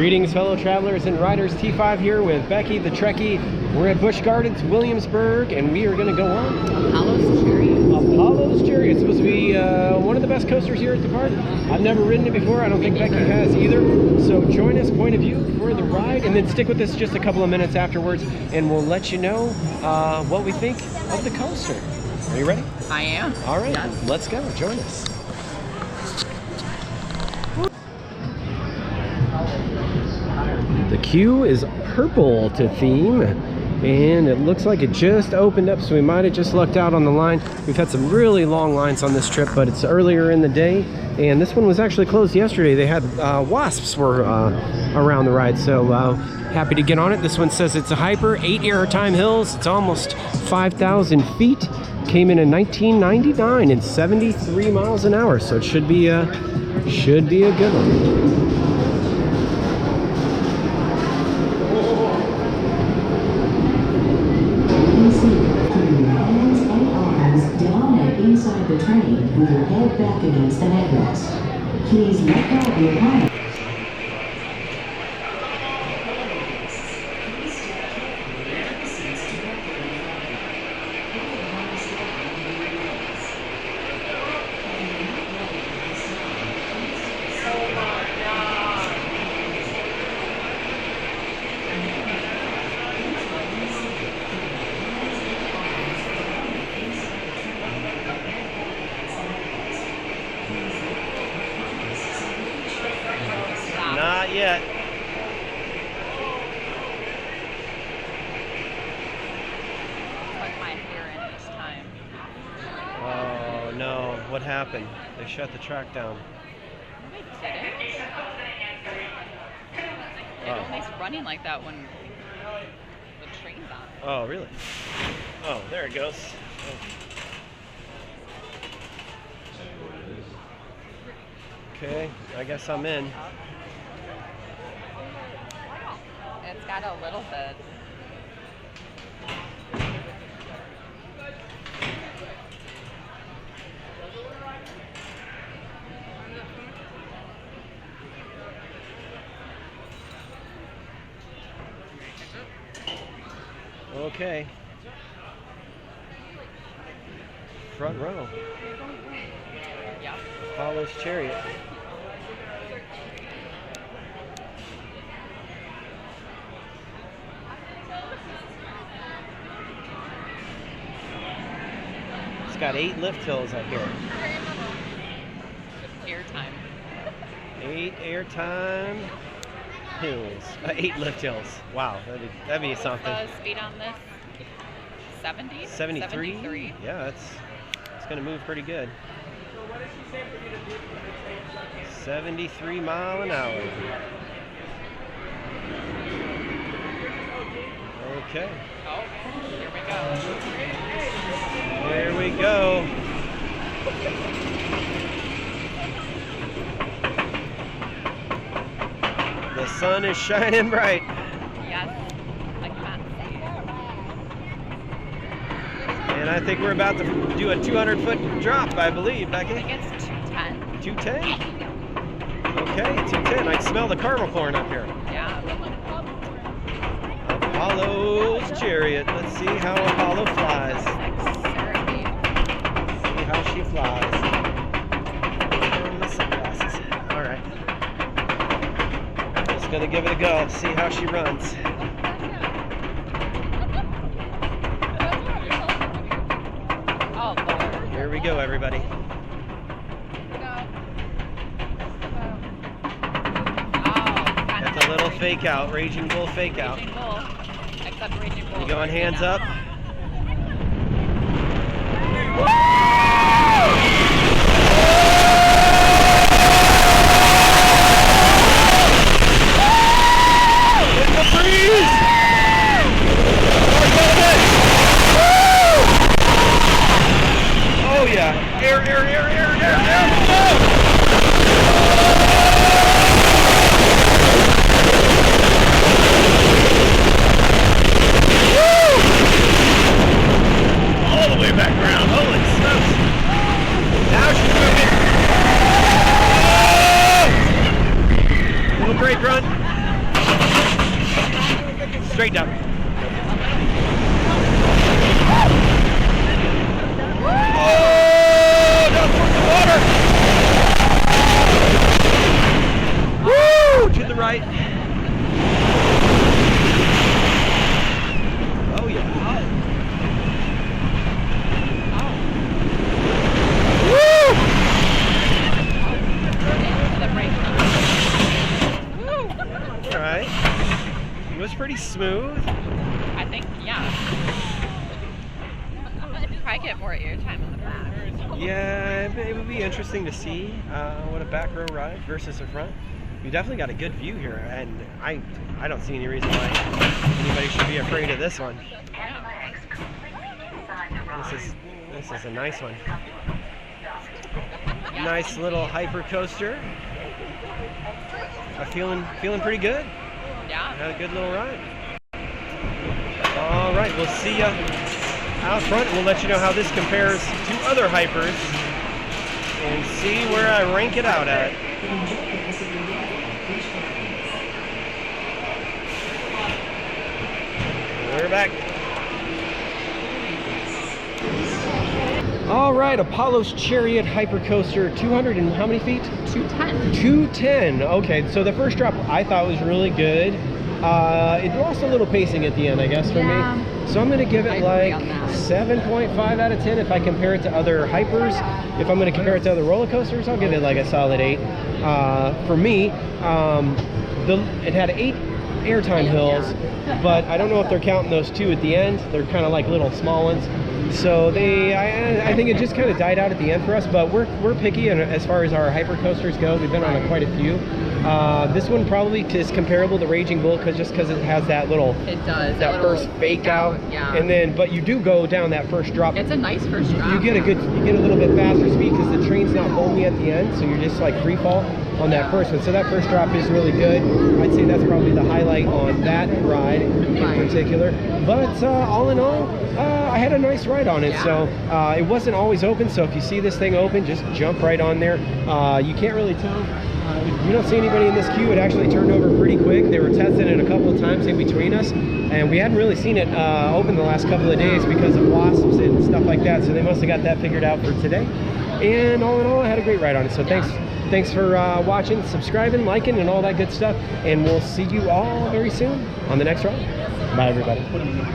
Greetings, fellow travelers and riders. T5 here with Becky, the Trekkie. We're at Busch Gardens, Williamsburg, and we are going to go on Apollo's Chariot. Apollo's Chariot. It's supposed to be one of the best coasters here at the park. I've never ridden it before. I don't think Becky has either. So join us, point of view, for the ride, and then stick with us just a couple of minutes afterwards, and we'll let you know what we think of the coaster. Are you ready? I am. All right, yes. Let's go. Join us. The queue is purple to theme, and it looks like it just opened up, so we might have just lucked out on the line. We've had some really long lines on this trip, but it's earlier in the day, and this one was actually closed yesterday. They had wasps were around the ride, so happy to get on it. This one says it's a hyper, 8 airtime hills. It's almost 5,000 feet. Came in 1999 and 73 miles an hour, so it should be a good one. Inside the train with your head back against the headrest. Please let go of your hand. Not yet. Put my hair in this time. Oh no, what happened? They shut the track down. No, they didn't. It only's running like that when the train's on. Oh, really? Oh, there it goes. Okay, I guess I'm in. It's got a little bit. Okay. Front row. Yep. Apollo's Chariot. It's got 8 lift hills up here. Airtime. 8 airtime hills. 8 lift hills. Wow, that'd be something. The speed on this? 70? 73? Yeah, it's going to move pretty good. 73 mile an hour. Okay. Oh, here we go. Here we go. The sun is shining bright. Yes, I can't see it. And I think we're about to do a 200-foot drop, I believe, Becky. I think it's 210. 210? Okay, 210. I can smell the caramel corn up here. Yeah. Apollo's Chariot. Let's see how Apollo flies. See how she flies. And my sunglasses. All right. Just gonna give it a go. See how she runs. Oh, Lord. Here we go, everybody. That's a little fake out, Raging Bull fake out. Raging Bull. Except Raging Bull. You going hands up? In the breeze! Oh yeah! Air! All the way back around. Holy smokes! pretty smooth. I think, yeah. Probably get more airtime on the back. Yeah, it would be interesting to see what a back row ride versus a front. You definitely got a good view here, and I don't see any reason why anybody should be afraid of this one. This is a nice one. Nice little hyper coaster. Feeling pretty good. Yeah. Had a good little ride. All right, we'll see you out front. We'll let you know how this compares to other hypers and see where I rank it out at. We're back. All right, Apollo's Chariot hypercoaster, 200 and how many feet? 210. 210. Okay, so the first drop I thought was really good. It lost a little pacing at the end, I guess, for me. So I'm going to give it like 7.5 out of 10 if I compare it to other hypers. If I'm going to compare it to other roller coasters, I'll give it like a solid 8. For me, it had 8 airtime hills, but I don't know if they're counting those 2 at the end. They're kind of like little small ones. So I think it just kind of died out at the end for us, but we're picky, and as far as our hyper coasters go, we've been on quite a few. This one probably is comparable to Raging Bull because it has that little first fake out, and then but you do go down that first drop. It's a nice first drop. You get a little bit faster speed because the train's not holding you at the end, so you're just like free fall on that first one. So that first drop is really good. I'd say that's probably the highlight on that ride in particular. But all in all, I had a nice ride on it. So it wasn't always open, so if you see this thing open, just jump right on there. You can't really tell. You don't see anybody in this queue. It actually turned over pretty quick. They were testing it a couple of times in between us, and we hadn't really seen it open the last couple of days because of wasps and stuff like that, so they must have got that figured out for today. And all in all, I had a great ride on it. So thanks for watching, subscribing, liking, and all that good stuff, and we'll see you all very soon on the next ride. Bye, everybody.